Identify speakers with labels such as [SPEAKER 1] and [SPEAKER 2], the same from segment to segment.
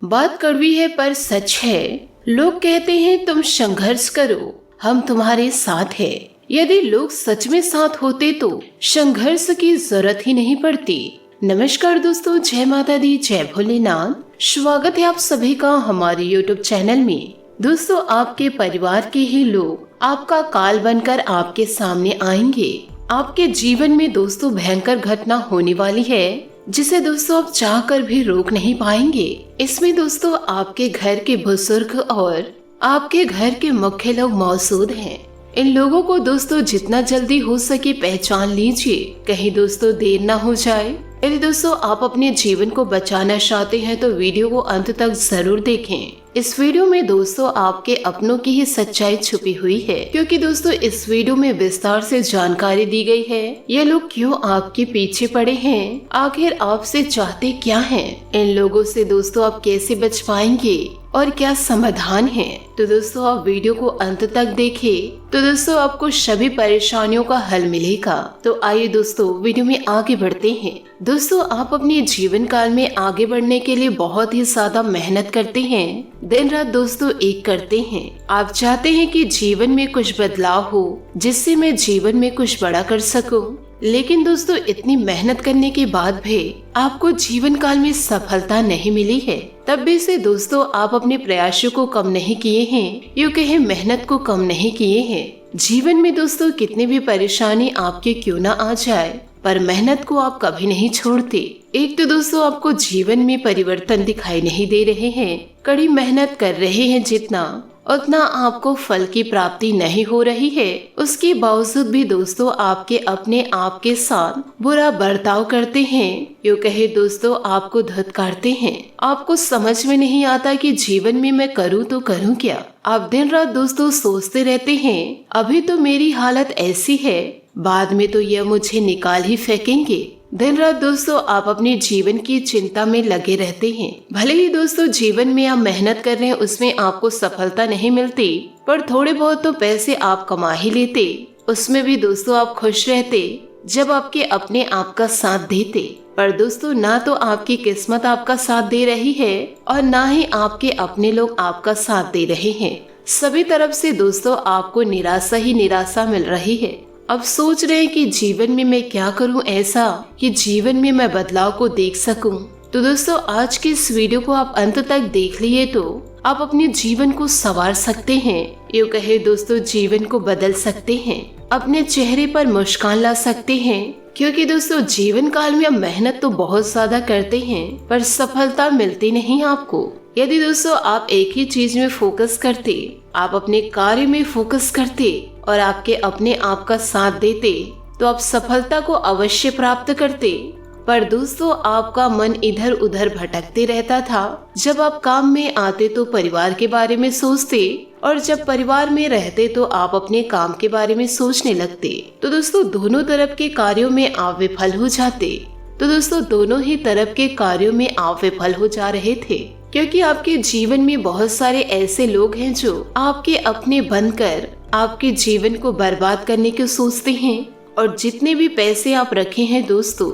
[SPEAKER 1] बात कड़वी है पर सच है। लोग कहते हैं तुम संघर्ष करो, हम तुम्हारे साथ हैं। यदि लोग सच में साथ होते तो संघर्ष की जरूरत ही नहीं पड़ती। नमस्कार दोस्तों, जय माता दी, जय भोलेनाथ। स्वागत है आप सभी का हमारे YouTube चैनल में। दोस्तों, आपके परिवार के ही लोग आपका काल बनकर आपके सामने आएंगे। आपके जीवन में दोस्तों भयंकर घटना होने वाली है, जिसे दोस्तों आप चाह कर भी रोक नहीं पाएंगे। इसमें दोस्तों आपके घर के बुजुर्ग और आपके घर के मुख्य लोग मौजूद हैं। इन लोगों को दोस्तों जितना जल्दी हो सके पहचान लीजिए, कहीं दोस्तों देर ना हो जाए। यदि दोस्तों आप अपने जीवन को बचाना चाहते हैं तो वीडियो को अंत तक जरूर देखें। इस वीडियो में दोस्तों आपके अपनों की ही सच्चाई छुपी हुई है, क्योंकि दोस्तों इस वीडियो में विस्तार से जानकारी दी गई है। ये लोग क्यों आपके पीछे पड़े हैं, आखिर आपसे चाहते क्या हैं, इन लोगों से दोस्तों आप कैसे बच पाएंगे और क्या समाधान है। तो दोस्तों आप वीडियो को अंत तक देखें, तो दोस्तों आपको सभी परेशानियों का हल मिलेगा। तो आइए दोस्तों वीडियो में आगे बढ़ते हैं। दोस्तों आप अपने जीवन काल में आगे बढ़ने के लिए बहुत ही ज्यादा मेहनत करते हैं, दिन रात दोस्तों एक करते हैं। आप चाहते हैं कि जीवन में कुछ बदलाव हो, जिससे मैं जीवन में कुछ बड़ा कर सकूं। लेकिन दोस्तों इतनी मेहनत करने के बाद भी आपको जीवन काल में सफलता नहीं मिली है, तब भी से दोस्तों आप अपने प्रयासों को कम नहीं किए हैं, यूँ कहे मेहनत को कम नहीं किए हैं। जीवन में दोस्तों कितनी भी परेशानी आपके क्यों ना आ जाए, पर मेहनत को आप कभी नहीं छोड़ते। एक तो दोस्तों आपको जीवन में परिवर्तन दिखाई नहीं दे रहे हैं, कड़ी मेहनत कर रहे हैं जितना, उतना आपको फल की प्राप्ति नहीं हो रही है। उसके बावजूद भी दोस्तों आपके अपने आप के साथ बुरा बर्ताव करते हैं, यूँ कहे दोस्तों आपको धुतकारते हैं। आपको समझ में नहीं आता कि जीवन में मैं करूँ तो करूँ क्या। आप दिन रात दोस्तों सोचते रहते हैं, अभी तो मेरी हालत ऐसी है, बाद में तो यह मुझे निकाल ही फेंकेंगे। दिन रात दोस्तों आप अपने जीवन की चिंता में लगे रहते हैं। भले ही दोस्तों जीवन में आप मेहनत कर रहे हैं, उसमें आपको सफलता नहीं मिलती, पर थोड़े बहुत तो पैसे आप कमा ही लेते। उसमें भी दोस्तों आप खुश रहते जब आपके अपने आप का साथ देते। पर दोस्तों ना तो आपकी किस्मत आपका साथ दे रही है और ना ही आपके अपने लोग आपका साथ दे रहे हैं। सभी तरफ से दोस्तों आपको निराशा ही निराशा मिल रही है। अब सोच रहे हैं कि जीवन में मैं क्या करूं ऐसा कि जीवन में मैं बदलाव को देख सकूं। तो दोस्तों आज की इस वीडियो को आप अंत तक देख लिए तो आप अपने जीवन को संवार सकते हैं, यूँ कहे दोस्तों जीवन को बदल सकते हैं, अपने चेहरे पर मुस्कान ला सकते हैं। क्योंकि दोस्तों जीवन काल में आप मेहनत तो बहुत ज्यादा करते हैं, पर सफलता मिलती नहीं आपको। यदि दोस्तों आप एक ही चीज में फोकस करते, आप अपने कार्य में फोकस करते और आपके अपने आप का साथ देते, तो आप सफलता को अवश्य प्राप्त करते। पर दोस्तों आपका मन इधर उधर भटकते रहता था। जब आप काम में आते तो परिवार के बारे में सोचते, और जब परिवार में रहते तो आप अपने काम के बारे में सोचने लगते। तो दोस्तों दोनों तरफ के कार्यों में आप विफल हो जाते। तो दोस्तों दोनों ही तरफ के कार्यों में आप विफल हो जा रहे थे, क्योंकि आपके जीवन में बहुत सारे ऐसे लोग हैं जो आपके अपने बनकर आपके जीवन को बर्बाद करने की सोचते हैं। और जितने भी पैसे आप रखे हैं दोस्तों,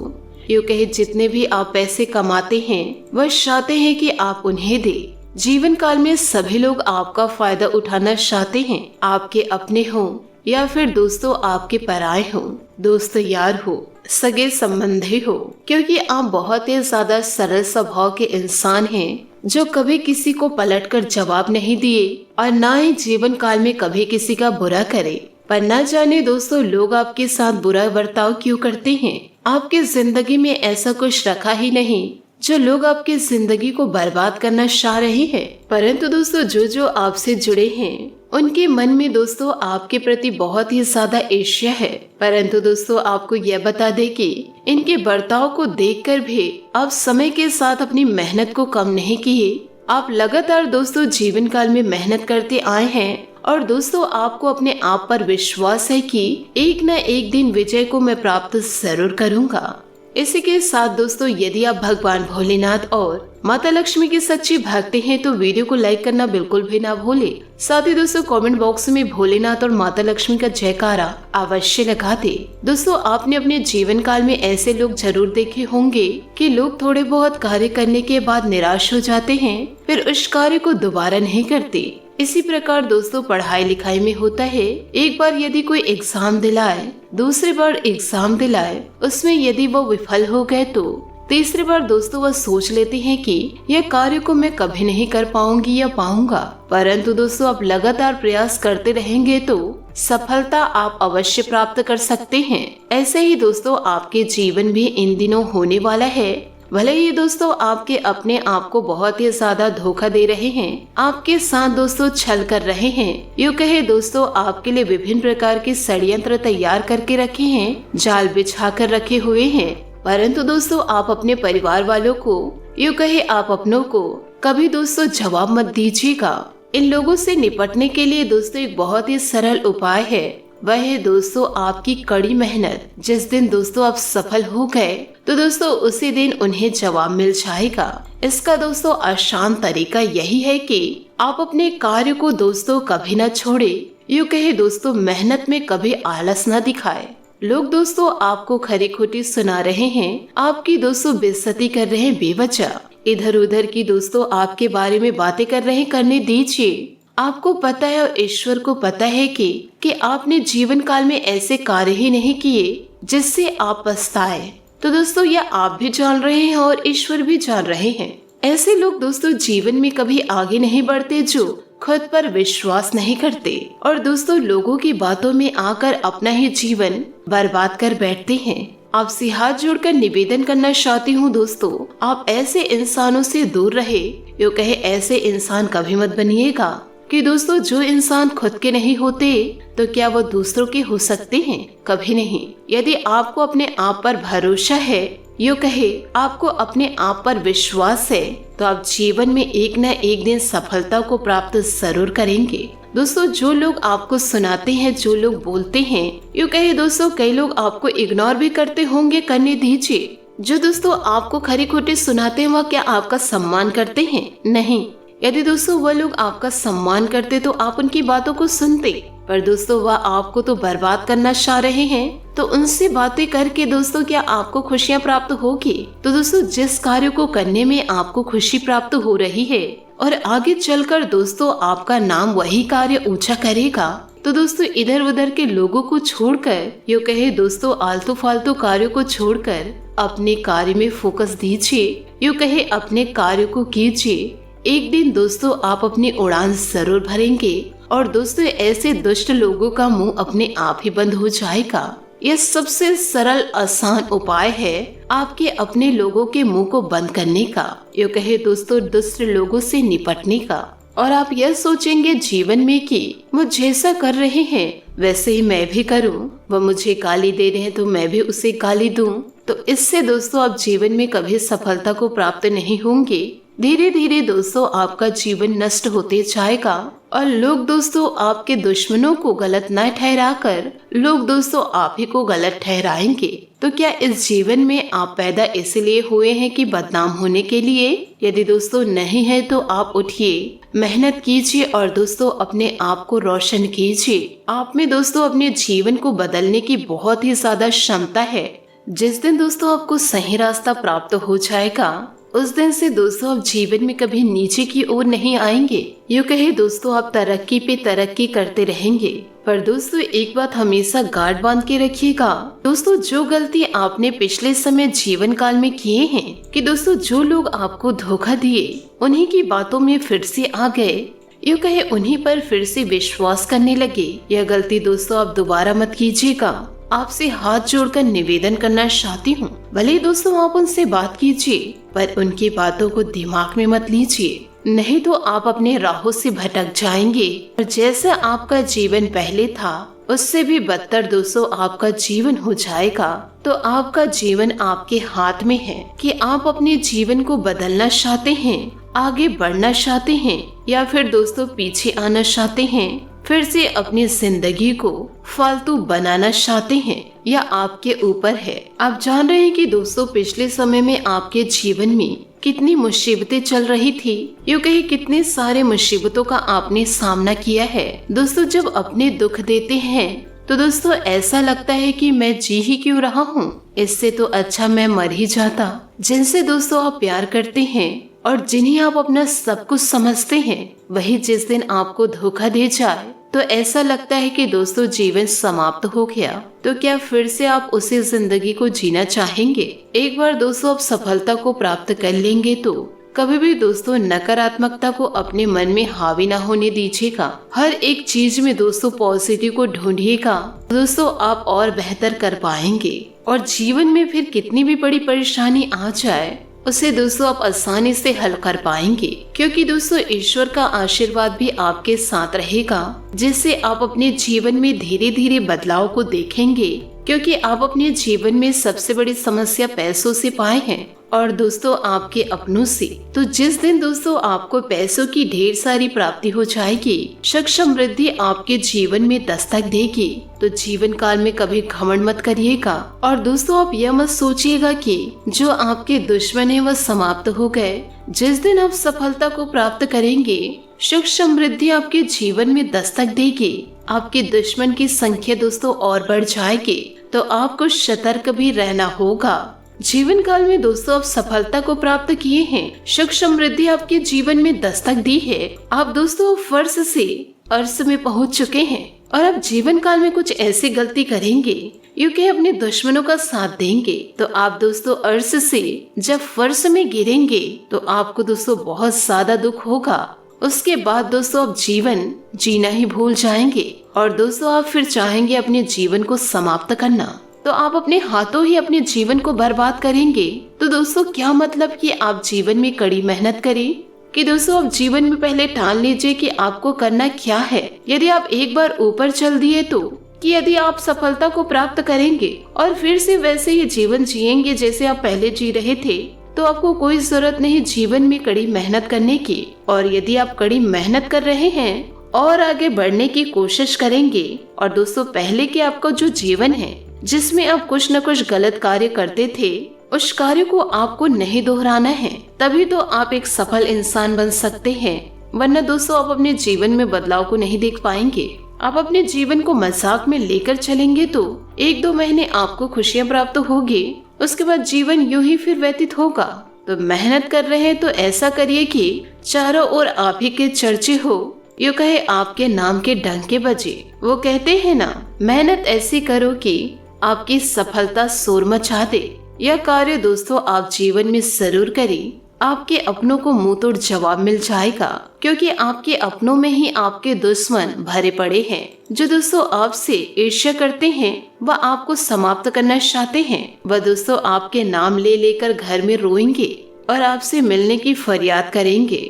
[SPEAKER 1] यूँ कहे जितने भी आप पैसे कमाते हैं, वह चाहते हैं कि आप उन्हें दे। जीवन काल में सभी लोग आपका फायदा उठाना चाहते हैं, आपके अपने हों या फिर दोस्तों आपके पराये हों, दोस्त यार हो, सगे संबंधी हो। क्योंकि आप बहुत ही ज्यादा सरल स्वभाव के इंसान हैं, जो कभी किसी को पलटकर जवाब नहीं दिए और ना ही जीवन काल में कभी किसी का बुरा करे। पर न जाने दोस्तों लोग आपके साथ बुरा बर्ताव क्यों करते हैं। आपके जिंदगी में ऐसा कुछ रखा ही नहीं जो लोग आपकी जिंदगी को बर्बाद करना चाह रहे हैं। परंतु दोस्तों जो आपसे जुड़े हैं, उनके मन में दोस्तों आपके प्रति बहुत ही ज्यादा ईर्ष्या है। परंतु दोस्तों आपको यह बता दे कि इनके बर्ताव को देखकर भी आप समय के साथ अपनी मेहनत को कम नहीं किए। आप लगातार दोस्तों जीवन काल में मेहनत करते आए हैं, और दोस्तों आपको अपने आप पर विश्वास है कि एक न एक दिन विजय को मैं प्राप्त जरूर करूंगा। इसी के साथ दोस्तों, यदि आप भगवान भोलेनाथ और माता लक्ष्मी की सच्ची भक्त हैं तो वीडियो को लाइक करना बिल्कुल भी ना भूले। साथ ही दोस्तों, कमेंट बॉक्स में भोलेनाथ और माता लक्ष्मी का जयकारा अवश्य लगा दे। दोस्तों, आपने अपने जीवन काल में ऐसे लोग जरूर देखे होंगे कि लोग थोड़े बहुत कार्य करने के बाद निराश हो जाते हैं, फिर उस कार्य को दोबारा नहीं करते। इसी प्रकार दोस्तों, पढ़ाई लिखाई में होता है, एक बार यदि कोई एग्जाम दिलाए, दूसरी बार एग्जाम दिलाए, उसमें यदि वो विफल हो गए तो तीसरी बार दोस्तों वह सोच लेते हैं कि यह कार्य को मैं कभी नहीं कर पाऊंगी या पाऊंगा। परंतु दोस्तों, आप लगातार प्रयास करते रहेंगे तो सफलता आप अवश्य प्राप्त कर सकते हैं। ऐसे ही दोस्तों, आपके जीवन भी इन दिनों होने वाला है। भले ही दोस्तों आपके अपने आप को बहुत ही ज्यादा धोखा दे रहे हैं, आपके साथ दोस्तों छल कर रहे हैं, यूँ कहे दोस्तों आपके लिए विभिन्न प्रकार के षड्यंत्र तैयार करके रखे हैं, जाल बिछा कर रखे हुए हैं। परंतु दोस्तों, आप अपने परिवार वालों को, यूँ कहे आप अपनों को कभी दोस्तों जवाब मत दीजिएगा। इन लोगों से निपटने के लिए दोस्तों एक बहुत ही सरल उपाय है, वह है दोस्तों आपकी कड़ी मेहनत। जिस दिन दोस्तों आप सफल हो गए तो दोस्तों उसी दिन उन्हें जवाब मिल जाएगा। इसका दोस्तों आसान तरीका यही है कि आप अपने कार्य को दोस्तों कभी न छोड़े, यूँ कहे दोस्तों मेहनत में कभी आलस न दिखाए। लोग दोस्तों आपको खरी खोटी सुना रहे हैं, आपकी दोस्तों बेइज्जती कर रहे हैं बेवजह, इधर उधर की दोस्तों आपके बारे में बातें कर रहे, करने दीजिए। आपको पता है और ईश्वर को पता है कि आपने जीवन काल में ऐसे कार्य ही नहीं किए जिससे आप पछताए। तो दोस्तों, यह आप भी जान रहे हैं और ईश्वर भी जान रहे हैं। ऐसे लोग दोस्तों जीवन में कभी आगे नहीं बढ़ते जो खुद पर विश्वास नहीं करते और दोस्तों लोगों की बातों में आकर अपना ही जीवन बर्बाद कर बैठते हैं। आपसे हाथ जोड़कर निवेदन करना चाहती हूँ दोस्तों, आप ऐसे इंसानों से दूर रहे, यूँ कहे ऐसे इंसान कभी मत बनिएगा कि दोस्तों जो इंसान खुद के नहीं होते तो क्या वो दूसरों के हो सकते हैं? कभी नहीं। यदि आपको अपने आप पर भरोसा है, यूँ कहे आपको अपने आप पर विश्वास है, तो आप जीवन में एक न एक दिन सफलता को प्राप्त जरूर करेंगे। दोस्तों, जो लोग आपको सुनाते हैं, जो लोग बोलते हैं, यूँ कहे दोस्तों कई लोग आपको इग्नोर भी करते होंगे, करने दीजिए। जो दोस्तों आपको खरी खोटी सुनाते हैं वह क्या आपका सम्मान करते हैं? नहीं। यदि दोस्तों वह लोग आपका सम्मान करते तो आप उनकी बातों को सुनते, पर दोस्तों वह आपको तो बर्बाद करना चाह रहे हैं, तो उनसे बातें करके दोस्तों क्या आपको खुशियां प्राप्त होगी? तो दोस्तों जिस कार्य को करने में आपको खुशी प्राप्त हो रही है और आगे चलकर दोस्तों आपका नाम वही कार्य ऊंचा करेगा, तो दोस्तों इधर उधर के लोगों को छोड़कर, यूँ कहे दोस्तों आलतू फालतू कार्यों को छोड़कर अपने कार्य में फोकस दीजिए, यूँ कहे अपने कार्य को कीजिए। एक दिन दोस्तों आप अपनी उड़ान जरूर भरेंगे और दोस्तों ऐसे दुष्ट लोगों का मुंह अपने आप ही बंद हो जाएगा। यह सबसे सरल आसान उपाय है आपके अपने लोगों के मुंह को बंद करने का, यूँ कहे दोस्तों दुष्ट लोगों से निपटने का। और आप यह सोचेंगे जीवन में कि मुझ जैसा कर रहे हैं वैसे ही मैं भी करूं, वह मुझे गाली दे रहे हैं तो मैं भी उसे गाली दूं, तो इससे दोस्तों आप जीवन में कभी सफलता को प्राप्त नहीं होंगे। धीरे धीरे दोस्तों आपका जीवन नष्ट होते जाएगा और लोग दोस्तों आपके दुश्मनों को गलत न ठहराकर लोग दोस्तों आप ही को गलत ठहराएंगे। तो क्या इस जीवन में आप पैदा इसलिए हुए हैं कि बदनाम होने के लिए? यदि दोस्तों नहीं है तो आप उठिए, मेहनत कीजिए और दोस्तों अपने आप को रोशन कीजिए। आप में दोस्तों अपने जीवन को बदलने की बहुत ही ज्यादा क्षमता है। जिस दिन दोस्तों आपको सही रास्ता प्राप्त हो जाएगा उस दिन से दोस्तों आप जीवन में कभी नीचे की ओर नहीं आएंगे। यूँ कहे दोस्तों आप तरक्की पे तरक्की करते रहेंगे। पर दोस्तों एक बात हमेशा गांठ बांध के रखिएगा दोस्तों, जो गलती आपने पिछले समय जीवन काल में किए हैं कि दोस्तों जो लोग आपको धोखा दिए उन्हीं की बातों में फिर से आ गए, यूँ कहे उन्हीं पर फिर से विश्वास करने लगे, यह गलती दोस्तों आप दोबारा मत कीजिएगा। आपसे हाथ जोड़कर निवेदन करना चाहती हूँ, भले दोस्तों आप उनसे बात कीजिए पर उनकी बातों को दिमाग में मत लीजिए, नहीं तो आप अपने राहों से भटक जाएंगे और जैसा आपका जीवन पहले था उससे भी बदतर दोस्तों आपका जीवन हो जाएगा। तो आपका जीवन आपके हाथ में है कि आप अपने जीवन को बदलना चाहते हैं, आगे बढ़ना चाहते हैं या फिर दोस्तों पीछे आना चाहते हैं। फिर से अपनी जिंदगी को फालतू बनाना चाहते हैं, या आपके ऊपर है। आप जान रहे हैं कि दोस्तों पिछले समय में आपके जीवन में कितनी मुसीबतें चल रही थी, यूँ कहीं कितने सारे मुसीबतों का आपने सामना किया है। दोस्तों जब अपने दुख देते हैं तो दोस्तों ऐसा लगता है कि मैं जी ही क्यों रहा हूँ, इससे तो अच्छा मैं मर ही जाता। जिनसे दोस्तों आप प्यार करते हैं और जिन्हें आप अपना सब कुछ समझते हैं, वही जिस दिन आपको धोखा दे जाए तो ऐसा लगता है कि दोस्तों जीवन समाप्त हो गया। तो क्या फिर से आप उसी जिंदगी को जीना चाहेंगे? एक बार दोस्तों आप सफलता को प्राप्त कर लेंगे तो कभी भी दोस्तों नकारात्मकता को अपने मन में हावी ना होने दीजिएगा। हर एक चीज में दोस्तों पॉजिटिव को ढूंढिएगा। दोस्तों आप और बेहतर कर पाएंगे और जीवन में फिर कितनी भी बड़ी परेशानी आ जाए उसे दोस्तों आप आसानी से हल कर पाएंगे, क्योंकि दोस्तों ईश्वर का आशीर्वाद भी आपके साथ रहेगा, जिससे आप अपने जीवन में धीरे धीरे बदलाव को देखेंगे। क्योंकि आप अपने जीवन में सबसे बड़ी समस्या पैसों से पाए हैं और दोस्तों आपके अपनों से। तो जिस दिन दोस्तों आपको पैसों की ढेर सारी प्राप्ति हो जाएगी, सुख समृद्धि आपके जीवन में दस्तक देगी, तो जीवन काल में कभी घमंड मत करिएगा। और दोस्तों आप यह मत सोचिएगा कि जो आपके दुश्मन है वह समाप्त हो गए। जिस दिन आप सफलता को प्राप्त करेंगे, सुख समृद्धि आपके जीवन में दस्तक देगी, आपके दुश्मन की संख्या दोस्तों और बढ़ जाएगी, तो आपको सतर्क भी रहना होगा। जीवन काल में दोस्तों आप सफलता को प्राप्त किए हैं, सुख समृद्धि आपके जीवन में दस्तक दी है, आप दोस्तों फर्श से अर्श में पहुंच चुके हैं और अब जीवन काल में कुछ ऐसी गलती करेंगे यूँ कि अपने दुश्मनों का साथ देंगे, तो आप दोस्तों अर्श से जब फर्श में गिरेंगे तो आपको दोस्तों बहुत ज्यादा दुख होगा। उसके बाद दोस्तों आप जीवन जीना ही भूल जाएंगे और दोस्तों आप फिर चाहेंगे अपने जीवन को समाप्त करना, तो आप अपने हाथों ही अपने जीवन को बर्बाद करेंगे। तो दोस्तों क्या मतलब कि आप जीवन में कड़ी मेहनत करें, कि दोस्तों आप जीवन में पहले ठान लीजिए कि आपको करना क्या है। यदि आप एक बार ऊपर चल दिए तो कि यदि आप सफलता को प्राप्त करेंगे और फिर से वैसे ही जीवन जिएंगे जैसे आप पहले जी रहे थे, तो आपको कोई जरूरत नहीं जीवन में कड़ी मेहनत करने की। और यदि आप कड़ी मेहनत कर रहे हैं और आगे बढ़ने की कोशिश करेंगे और दोस्तों पहले के आपका जो जीवन है जिसमें आप कुछ न कुछ गलत कार्य करते थे, उस कार्य को आपको नहीं दोहराना है, तभी तो आप एक सफल इंसान बन सकते हैं। वरना दोस्तों आप अपने जीवन में बदलाव को नहीं देख पाएंगे। आप अपने जीवन को मजाक में लेकर चलेंगे तो 1-2 महीने आपको खुशियाँ प्राप्त होगी, उसके बाद जीवन यूं ही फिर व्यतीत होगा। तो मेहनत कर रहे हैं तो ऐसा करिए कि चारों ओर आप ही के चर्चे हो, यूँ कहे आपके नाम के डंके बजे। वो कहते हैं ना, मेहनत ऐसी करो कि आपकी सफलता शोर मचा दे। यह कार्य दोस्तों आप जीवन में जरूर करें, आपके अपनों को मुंह तोड़ जवाब मिल जाएगा, क्योंकि आपके अपनों में ही आपके दुश्मन भरे पड़े हैं। जो दोस्तों आपसे ईर्ष्या करते हैं, वह आपको समाप्त करना चाहते हैं। वह दोस्तों आपके नाम ले लेकर घर में रोएंगे और आपसे मिलने की फरियाद करेंगे।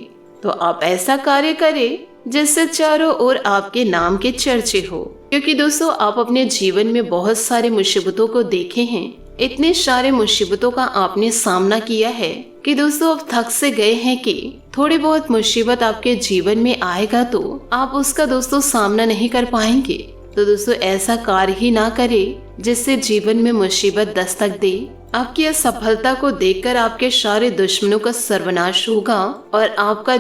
[SPEAKER 1] तो आप ऐसा कार्य करें जिससे चारों ओर आपके नाम के चर्चे हो, क्योंकि दोस्तों आप अपने जीवन में बहुत सारे मुसीबतों को देखे हैं। इतने सारे मुसीबतों का आपने सामना किया है कि दोस्तों अब थक से गए हैं कि थोड़ी बहुत मुसीबत आपके जीवन में आएगा तो आप उसका दोस्तों सामना नहीं कर पाएंगे। तो दोस्तों ऐसा कार्य ही ना करें जिससे जीवन में मुसीबत दस्तक दे। आपकी असफलता को देखकर आपके सारे दुश्मनों का सर्वनाश होगा और आपका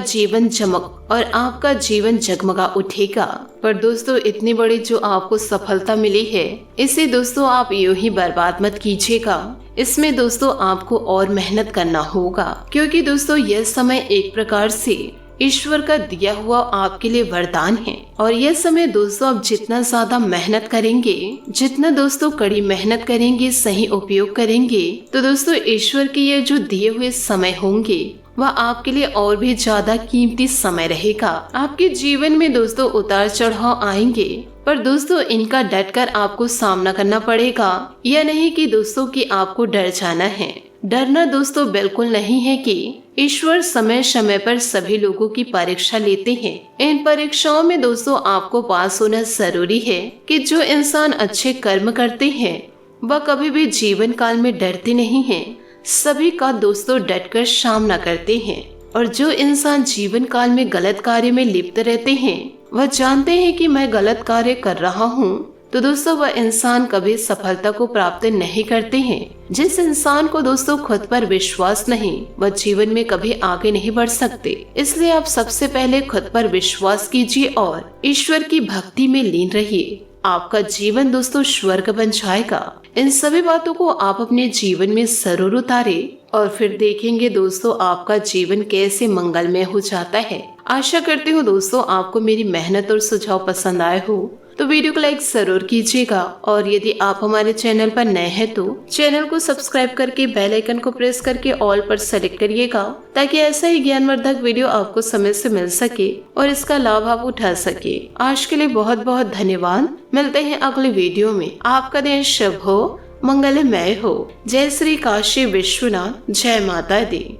[SPEAKER 1] जीवन जगमगा उठेगा। पर दोस्तों इतनी बड़ी जो आपको सफलता मिली है, इसे दोस्तों आप यूं ही बर्बाद मत कीजिएगा। इसमें दोस्तों आपको और मेहनत करना होगा, क्योंकि दोस्तों यह समय एक प्रकार से ईश्वर का दिया हुआ आपके लिए वरदान है। और यह समय दोस्तों आप जितना ज्यादा मेहनत करेंगे, जितना दोस्तों कड़ी मेहनत करेंगे, सही उपयोग करेंगे, तो दोस्तों ईश्वर के ये जो दिए हुए समय होंगे वह आपके लिए और भी ज्यादा कीमती समय रहेगा। आपके जीवन में दोस्तों उतार चढ़ाव आएंगे, पर दोस्तों इनका डटकर आपको सामना करना पड़ेगा। यह नहीं कि दोस्तों कि आपको डर जाना है। डरना दोस्तों बिल्कुल नहीं है कि ईश्वर समय समय पर सभी लोगों की परीक्षा लेते हैं। इन परीक्षाओं में दोस्तों आपको पास होना जरूरी है कि जो इंसान अच्छे कर्म करते हैं वह कभी भी जीवन काल में डरते नहीं हैं। सभी का दोस्तों डटकर सामना करते हैं, और जो इंसान जीवन काल में गलत कार्य में लिप्त रहते हैं वह जानते हैं कि मैं गलत कार्य कर रहा हूँ, तो दोस्तों वह इंसान कभी सफलता को प्राप्त नहीं करते हैं। जिस इंसान को दोस्तों खुद पर विश्वास नहीं, वह जीवन में कभी आगे नहीं बढ़ सकते। इसलिए आप सबसे पहले खुद पर विश्वास कीजिए और ईश्वर की भक्ति में लीन रहिए। आपका जीवन दोस्तों स्वर्ग बन जाएगा। इन सभी बातों को आप अपने जीवन में जरूर उतारे और फिर देखेंगे दोस्तों आपका जीवन कैसे मंगलमय हो जाता है। आशा करती हूँ दोस्तों आपको मेरी मेहनत और सुझाव पसंद आए हो, तो वीडियो को लाइक जरूर कीजिएगा और यदि आप हमारे चैनल पर नए हैं तो चैनल को सब्सक्राइब करके बेल आइकन को प्रेस करके ऑल पर सेलेक्ट करिएगा, ताकि ऐसा ही ज्ञानवर्धक वीडियो आपको समय से मिल सके और इसका लाभ आप उठा सके। आज के लिए बहुत बहुत धन्यवाद। मिलते हैं अगले वीडियो में। आपका दिन शुभ हो, मंगलमय हो। जय श्री काशी विश्वनाथ। जय माता दी।